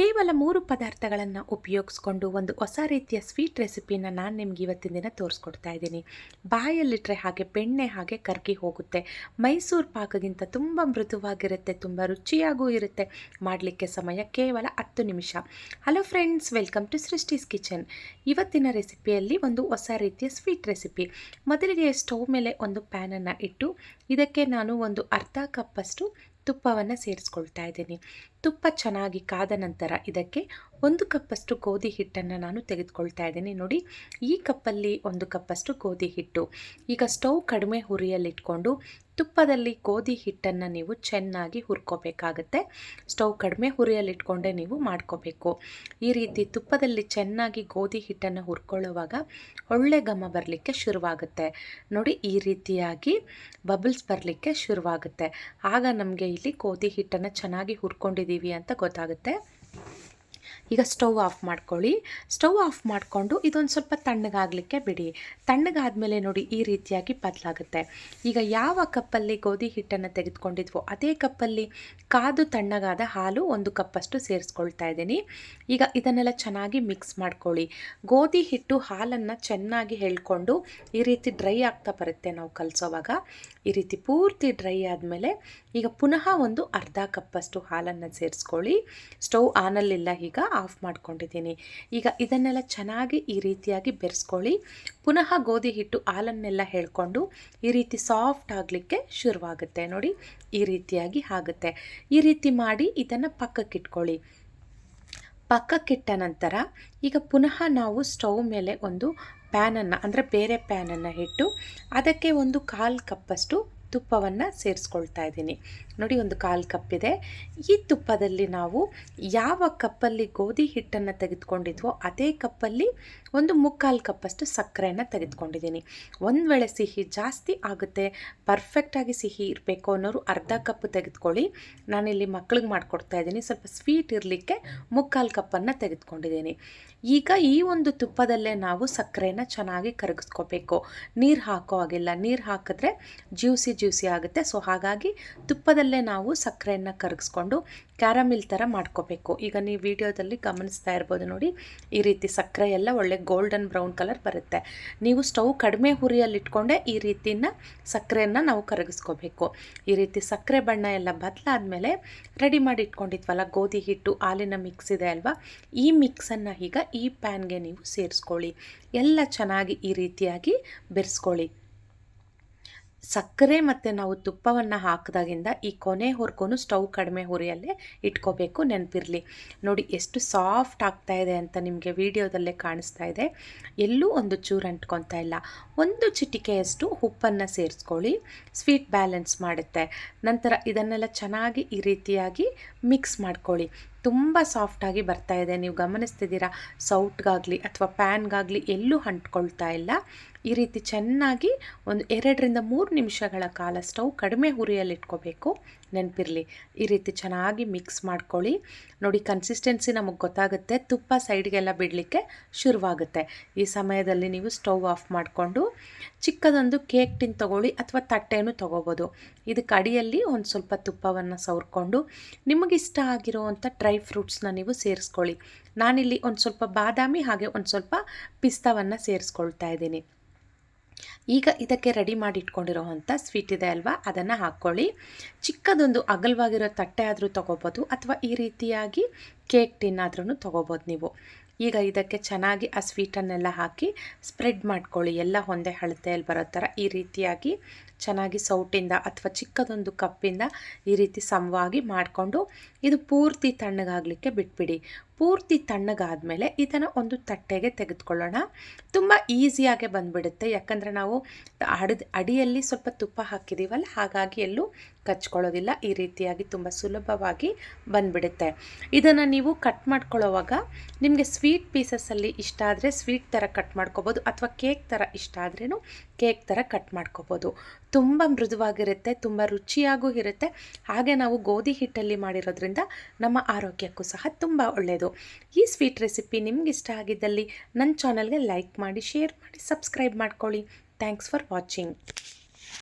ಕೇವಲ 3 ಪದಾರ್ಥಗಳನ್ನು ಉಪಯೋಗಿಸ್ಕೊಂಡು ಒಂದು ಹೊಸ ರೀತಿಯ ಸ್ವೀಟ್ ರೆಸಿಪಿನ ನಾನು ನಿಮ್ಗೆ ಇವತ್ತಿನ ದಿನ ತೋರಿಸ್ಕೊಡ್ತಾ ಇದ್ದೀನಿ. ಬಾಯಲ್ಲಿಟ್ಟರೆ ಹಾಗೆ ಬೆಣ್ಣೆ ಹಾಗೆ ಕರಗಿ ಹೋಗುತ್ತೆ. ಮೈಸೂರು ಪಾಕಗಿಂತ ತುಂಬ ಮೃದುವಾಗಿರುತ್ತೆ, ತುಂಬ ರುಚಿಯಾಗೂ ಇರುತ್ತೆ. ಮಾಡಲಿಕ್ಕೆ ಸಮಯ ಕೇವಲ 10 ನಿಮಿಷ. Hello friends, welcome to Srishti's kitchen. ಇವತ್ತಿನ ರೆಸಿಪಿಯಲ್ಲಿ ಒಂದು ಹೊಸ ರೀತಿಯ ಸ್ವೀಟ್ ರೆಸಿಪಿ. ಮೊದಲಿಗೆ ಸ್ಟವ್ ಮೇಲೆ ಒಂದು ಪ್ಯಾನನ್ನು ಇಟ್ಟು ಇದಕ್ಕೆ ನಾನು ಒಂದು ಅರ್ಧ ಕಪ್ಪಷ್ಟು ತುಪ್ಪವನ್ನು ಸೇರಿಸ್ಕೊಳ್ತಾ ಇದ್ದೀನಿ. ತುಪ್ಪ ಚೆನ್ನಾಗಿ ಕಾದ ನಂತರ ಇದಕ್ಕೆ 1 ಕಪ್ಪಷ್ಟು ಗೋಧಿ ಹಿಟ್ಟನ್ನು ನಾನು ತೆಗೆದುಕೊಳ್ತಾ ಇದ್ದೀನಿ. ನೋಡಿ, ಈ ಕಪ್ಪಲ್ಲಿ 1 ಕಪ್ಪಷ್ಟು ಗೋಧಿ ಹಿಟ್ಟು. ಈಗ ಸ್ಟವ್ ಕಡಿಮೆ ಹುರಿಯಲ್ಲಿಟ್ಕೊಂಡು ತುಪ್ಪದಲ್ಲಿ ಗೋಧಿ ಹಿಟ್ಟನ್ನು ನೀವು ಚೆನ್ನಾಗಿ ಹುರ್ಕೋಬೇಕಾಗತ್ತೆ. ಸ್ಟವ್ ಕಡಿಮೆ ಹುರಿಯಲ್ಲಿಟ್ಕೊಂಡೇ ನೀವು ಮಾಡ್ಕೋಬೇಕು. ಈ ರೀತಿ ತುಪ್ಪದಲ್ಲಿ ಚೆನ್ನಾಗಿ ಗೋಧಿ ಹಿಟ್ಟನ್ನು ಹುರ್ಕೊಳ್ಳುವಾಗ ಒಳ್ಳೆ ಘಮ ಬರಲಿಕ್ಕೆ ಶುರುವಾಗುತ್ತೆ. ನೋಡಿ, ಈ ರೀತಿಯಾಗಿ ಬಬಲ್ಸ್ ಬರಲಿಕ್ಕೆ ಶುರುವಾಗುತ್ತೆ. ಆಗ ನಮಗೆ ಇಲ್ಲಿ ಗೋಧಿ ಹಿಟ್ಟನ್ನು ಚೆನ್ನಾಗಿ ಹುರ್ಕೊಂಡಿದ್ದೀವಿ ಅಂತ ಗೊತ್ತಾಗುತ್ತೆ. ಈಗ ಸ್ಟವ್ ಆಫ್ ಮಾಡ್ಕೊಳ್ಳಿ. ಸ್ಟವ್ ಆಫ್ ಮಾಡಿಕೊಂಡು ಇದೊಂದು ಸ್ವಲ್ಪ ತಣ್ಣಗಾಗಲಿಕ್ಕೆ ಬಿಡಿ. ತಣ್ಣಗಾದಮೇಲೆ ನೋಡಿ, ಈ ರೀತಿಯಾಗಿ ಬದಲಾಗುತ್ತೆ. ಈಗ ಯಾವ ಕಪ್ಪಲ್ಲಿ ಗೋಧಿ ಹಿಟ್ಟನ್ನು ತೆಗೆದುಕೊಂಡಿದ್ವೋ ಅದೇ ಕಪ್ಪಲ್ಲಿ ಕಾದು ತಣ್ಣಗಾದ ಹಾಲು 1 ಕಪ್ಪಷ್ಟು ಸೇರಿಸ್ಕೊಳ್ತಾ ಇದ್ದೀನಿ. ಈಗ ಇದನ್ನೆಲ್ಲ ಚೆನ್ನಾಗಿ ಮಿಕ್ಸ್ ಮಾಡ್ಕೊಳ್ಳಿ. ಗೋಧಿ ಹಿಟ್ಟು ಹಾಲನ್ನು ಚೆನ್ನಾಗಿ ಎಳ್ಕೊಂಡು ಈ ರೀತಿ ಡ್ರೈ ಆಗ್ತಾ ಬರುತ್ತೆ ನಾವು ಕಲಸೋವಾಗ. ಈ ರೀತಿ ಪೂರ್ತಿ ಡ್ರೈ ಆದಮೇಲೆ ಈಗ ಪುನಃ ಒಂದು ಅರ್ಧ ಕಪ್ಪಷ್ಟು ಹಾಲನ್ನು ಸೇರಿಸ್ಕೊಳ್ಳಿ. ಸ್ಟವ್ ಆನಲ್ಲಿಲ್ಲ, ಈಗ ಆಫ್ ಮಾಡ್ಕೊಂಡಿದ್ದೀನಿ. ಈಗ ಇದನ್ನೆಲ್ಲ ಚೆನ್ನಾಗಿ ಈ ರೀತಿಯಾಗಿ ಬೆರೆಸ್ಕೊಳ್ಳಿ. ಪುನಃ ಗೋಧಿ ಹಿಟ್ಟು ಹಾಲನ್ನೆಲ್ಲ ಎಳ್ಕೊಂಡು ಈ ರೀತಿ ಸಾಫ್ಟ್ ಆಗಲಿಕ್ಕೆ ಶುರುವಾಗುತ್ತೆ. ನೋಡಿ, ಈ ರೀತಿಯಾಗಿ ಆಗುತ್ತೆ. ಈ ರೀತಿ ಮಾಡಿ ಇದನ್ನು ಪಕ್ಕಕ್ಕಿಟ್ಕೊಳ್ಳಿ. ಪಕ್ಕಕ್ಕಿಟ್ಟ ನಂತರ ಈಗ ಪುನಃ ನಾವು ಸ್ಟವ್ ಮೇಲೆ ಒಂದು ಪ್ಯಾನನ್ನು, ಅಂದರೆ ಬೇರೆ ಪ್ಯಾನನ್ನು ಇಟ್ಟು ಅದಕ್ಕೆ 1/4 ಕಪ್ಪಷ್ಟು ತುಪ್ಪವನ್ನು ಸೇರಿಸ್ಕೊಳ್ತಾ ಇದ್ದೀನಿ. ನೋಡಿ, 1/4 ಕಪ್ ಇದೆ. ಈ ತುಪ್ಪದಲ್ಲಿ ನಾವು ಯಾವ ಕಪ್ಪಲ್ಲಿ ಗೋಧಿ ಹಿಟ್ಟನ್ನು ತೆಗೆದುಕೊಂಡಿದ್ವೋ ಅದೇ ಕಪ್ಪಲ್ಲಿ 1/4 ಕಪ್ಪಷ್ಟು ಸಕ್ಕರೆಯನ್ನು ತೆಗೆದುಕೊಂಡಿದ್ದೀನಿ. ಒಂದು ವೇಳೆ ಸಿಹಿ ಜಾಸ್ತಿ ಆಗುತ್ತೆ, ಪರ್ಫೆಕ್ಟಾಗಿ ಸಿಹಿ ಇರಬೇಕು ಅನ್ನೋರು ಅರ್ಧ ಕಪ್ ತೆಗೆದುಕೊಳ್ಳಿ. ನಾನಿಲ್ಲಿ ಮಕ್ಕಳಿಗೆ ಮಾಡಿಕೊಡ್ತಾ ಇದ್ದೀನಿ, ಸ್ವಲ್ಪ ಸ್ವೀಟ್ ಇರಲಿಕ್ಕೆ 3/4 ಕಪ್ಪನ್ನು ತೆಗೆದುಕೊಂಡಿದ್ದೀನಿ. ಈಗ ಈ ಒಂದು ತುಪ್ಪದಲ್ಲೇ ನಾವು ಸಕ್ಕರೆಯನ್ನು ಚೆನ್ನಾಗಿ ಕರಗಿಸ್ಕೋಬೇಕು. ನೀರು ಹಾಕೋ ಹಾಗಿಲ್ಲ. ನೀರು ಹಾಕಿದ್ರೆ ಜ್ಯೂಸಿ ಆಗುತ್ತೆ. ಸೊ ಹಾಗಾಗಿ ತುಪ್ಪದಲ್ಲೇ ನಾವು ಸಕ್ಕರೆಯನ್ನು ಕರಗಿಸ್ಕೊಂಡು ಕ್ಯಾರಮಿಲ್ ಥರ ಮಾಡ್ಕೋಬೇಕು. ಈಗ ನೀವು ವಿಡಿಯೋದಲ್ಲಿ ಗಮನಿಸ್ತಾ ಇರ್ಬೋದು. ನೋಡಿ, ಈ ರೀತಿ ಸಕ್ಕರೆ ಎಲ್ಲ ಒಳ್ಳೆ ಗೋಲ್ಡನ್ ಬ್ರೌನ್ ಕಲರ್ ಬರುತ್ತೆ. ನೀವು ಸ್ಟವ್ ಕಡಿಮೆ ಹುರಿಯಲ್ಲಿಟ್ಕೊಂಡೆ ಈ ರೀತಿನ ಸಕ್ಕರೆಯನ್ನು ನಾವು ಕರಗಿಸ್ಕೋಬೇಕು. ಈ ರೀತಿ ಸಕ್ಕರೆ ಬಣ್ಣ ಎಲ್ಲ ಬದಲಾದ್ಮೇಲೆ ರೆಡಿ ಮಾಡಿ ಇಟ್ಕೊಂಡಿದ್ವಲ್ಲ ಗೋಧಿ ಹಿಟ್ಟು ಹಾಲಿನ ಮಿಕ್ಸ್ ಇದೆ ಅಲ್ವಾ, ಈ ಮಿಕ್ಸನ್ನು ಈಗ ಈ ಪ್ಯಾನ್ಗೆ ನೀವು ಸೇರಿಸ್ಕೊಳ್ಳಿ. ಎಲ್ಲ ಚೆನ್ನಾಗಿ ಈ ರೀತಿಯಾಗಿ ಬೆರೆಸ್ಕೊಳ್ಳಿ. ಸಕ್ಕರೆ ಮತ್ತು ನಾವು ತುಪ್ಪವನ್ನು ಹಾಕಿದಾಗಿಂದ ಈ ಕೊನೆವರೆಗೂ ಸ್ಟವ್ ಕಡಿಮೆ ಹುರಿಯಲ್ಲೇ ಇಟ್ಕೋಬೇಕು, ನೆನಪಿರಲಿ. ನೋಡಿ, ಎಷ್ಟು ಸಾಫ್ಟ್ ಆಗ್ತಾ ಇದೆ ಅಂತ ನಿಮಗೆ ವಿಡಿಯೋದಲ್ಲೇ ಕಾಣಿಸ್ತಾ ಇದೆ. ಎಲ್ಲೂ ಒಂದು ಚೂರು ಅಂಟ್ಕೊತಾ ಇಲ್ಲ. 1 ಚಿಟಿಕೆಯಷ್ಟು ಉಪ್ಪನ್ನು ಸೇರಿಸ್ಕೊಳ್ಳಿ. ಸ್ವೀಟ್ ಬ್ಯಾಲೆನ್ಸ್ ಮಾಡುತ್ತೆ. ನಂತರ ಇದನ್ನೆಲ್ಲ ಚೆನ್ನಾಗಿ ಈ ರೀತಿಯಾಗಿ ಮಿಕ್ಸ್ ಮಾಡ್ಕೊಳ್ಳಿ. ತುಂಬ ಸಾಫ್ಟಾಗಿ ಬರ್ತಾ ಇದೆ. ನೀವು ಗಮನಿಸ್ತಿದ್ದೀರಾ, ಸೌಟ್ಗಾಗಲಿ ಅಥವಾ ಪ್ಯಾನ್ಗಾಗಲಿ ಎಲ್ಲೂ ಅಂಟ್ಕೊಳ್ತಾ ಇಲ್ಲ. ಈ ರೀತಿ ಚೆನ್ನಾಗಿ ಒಂದು 2ರಿಂದ 3 ನಿಮಿಷಗಳ ಕಾಲ ಸ್ಟವ್ ಕಡಿಮೆ ಹುರಿಯಲ್ಲಿಟ್ಕೋಬೇಕು, ನೆನಪಿರಲಿ. ಈ ರೀತಿ ಚೆನ್ನಾಗಿ ಮಿಕ್ಸ್ ಮಾಡ್ಕೊಳ್ಳಿ. ನೋಡಿ, ಕನ್ಸಿಸ್ಟೆನ್ಸಿ ನಮಗೆ ಗೊತ್ತಾಗುತ್ತೆ. ತುಪ್ಪ ಸೈಡ್ಗೆಲ್ಲ ಬಿಡಲಿಕ್ಕೆ ಶುರುವಾಗುತ್ತೆ. ಈ ಸಮಯದಲ್ಲಿ ನೀವು ಸ್ಟವ್ ಆಫ್ ಮಾಡಿಕೊಂಡು ಚಿಕ್ಕದೊಂದು ಕೇಕ್ ಟಿನ್ ತೊಗೊಳ್ಳಿ ಅಥವಾ ತಟ್ಟೆನೂ ತೊಗೋಬೋದು. ಇದಕ್ಕೆ ಅಡಿಯಲ್ಲಿ ಒಂದು ಸ್ವಲ್ಪ ತುಪ್ಪವನ್ನು ಸವರ್ಕೊಂಡು ನಿಮಗಿಷ್ಟ ಆಗಿರೋವಂಥ ಡ್ರೈ ಫ್ರೂಟ್ಸ್ನ ನೀವು ಸೇರಿಸ್ಕೊಳ್ಳಿ. ನಾನಿಲ್ಲಿ ಒಂದು ಸ್ವಲ್ಪ ಬಾದಾಮಿ ಹಾಗೆ ಒಂದು ಸ್ವಲ್ಪ ಪಿಸ್ತಾವನ್ನು ಸೇರಿಸ್ಕೊಳ್ತಾ ಇದ್ದೀನಿ. ಈಗ ಇದಕ್ಕೆ ರೆಡಿ ಮಾಡಿ ಇಟ್ಕೊಂಡಿರೋವಂಥ ಸ್ವೀಟ್ ಇದೆ ಅಲ್ವಾ, ಅದನ್ನು ಹಾಕ್ಕೊಳ್ಳಿ. ಚಿಕ್ಕದೊಂದು ಅಗಲವಾಗಿರೋ ತಟ್ಟೆ ಆದರೂ ತೊಗೋಬೋದು ಅಥವಾ ಈ ರೀತಿಯಾಗಿ ಕೇಕ್ ಟಿನ್ ಆದ್ರೂ ತೊಗೋಬೋದು ನೀವು. ಈಗ ಇದಕ್ಕೆ ಚೆನ್ನಾಗಿ ಆ ಸ್ವೀಟನ್ನೆಲ್ಲ ಹಾಕಿ ಸ್ಪ್ರೆಡ್ ಮಾಡ್ಕೊಳ್ಳಿ. ಎಲ್ಲ ಒಂದೇ ಅಳತೆಯಲ್ಲಿ ಬರೋ ಥರ ಈ ರೀತಿಯಾಗಿ ಚೆನ್ನಾಗಿ ಸೌಟಿಂದ ಅಥವಾ ಚಿಕ್ಕದೊಂದು ಕಪ್ಪಿಂದ ಈ ರೀತಿ ಸಮವಾಗಿ ಮಾಡಿಕೊಂಡು ಇದು ಪೂರ್ತಿ ತಣ್ಣಗಾಗಲಿಕ್ಕೆ ಬಿಟ್ಬಿಡಿ. ಪೂರ್ತಿ ತಣ್ಣಗಾದಮೇಲೆ ಇದನ್ನು ಒಂದು ತಟ್ಟೆಗೆ ತೆಗೆದುಕೊಳ್ಳೋಣ. ತುಂಬ ಈಸಿಯಾಗೆ ಬಂದುಬಿಡುತ್ತೆ, ಯಾಕಂದರೆ ನಾವು ಅಡಿಯಲ್ಲಿ ಸ್ವಲ್ಪ ತುಪ್ಪ ಹಾಕಿದ್ದೀವಲ್ಲ, ಹಾಗಾಗಿ ಎಲ್ಲೂ ಕಚ್ಕೊಳ್ಳೋದಿಲ್ಲ. ಈ ರೀತಿಯಾಗಿ ತುಂಬ ಸುಲಭವಾಗಿ ಬಂದುಬಿಡುತ್ತೆ. ಇದನ್ನು ನೀವು ಕಟ್ ಮಾಡ್ಕೊಳ್ಳೋವಾಗ ನಿಮಗೆ ಸ್ವೀಟ್ ಪೀಸಸ್ಸಲ್ಲಿ ಇಷ್ಟ ಆದರೆ ಸ್ವೀಟ್ ಥರ ಕಟ್ ಮಾಡ್ಕೋಬೋದು ಅಥವಾ ಕೇಕ್ ಥರ ಇಷ್ಟ ಆದ್ರೂ ಕೇಕ್ ಥರ ಕಟ್ ಮಾಡ್ಕೋಬೋದು. ತುಂಬ ಮೃದುವಾಗಿರುತ್ತೆ, ತುಂಬ ರುಚಿಯಾಗೂ ಇರುತ್ತೆ. ಹಾಗೆ ನಾವು ಗೋಧಿ ಹಿಟ್ಟಲ್ಲಿ ಮಾಡಿರೋದ್ರಿಂದ ನಮ್ಮ ಆರೋಗ್ಯಕ್ಕೂ ಸಹ ತುಂಬ ಒಳ್ಳೆಯದು. ಈ ಸ್ವೀಟ್ ರೆಸಿಪಿ ನಿಮ್ಗೆ ಇಷ್ಟ ಆಗಿದ್ದಲ್ಲಿ ನನ್ನ ಚಾನಲ್ಗೆ ಲೈಕ್ ಮಾಡಿ, ಶೇರ್ ಮಾಡಿ, ಸಬ್ಸ್ಕ್ರೈಬ್ ಮಾಡ್ಕೊಳ್ಳಿ. Thanks for watching.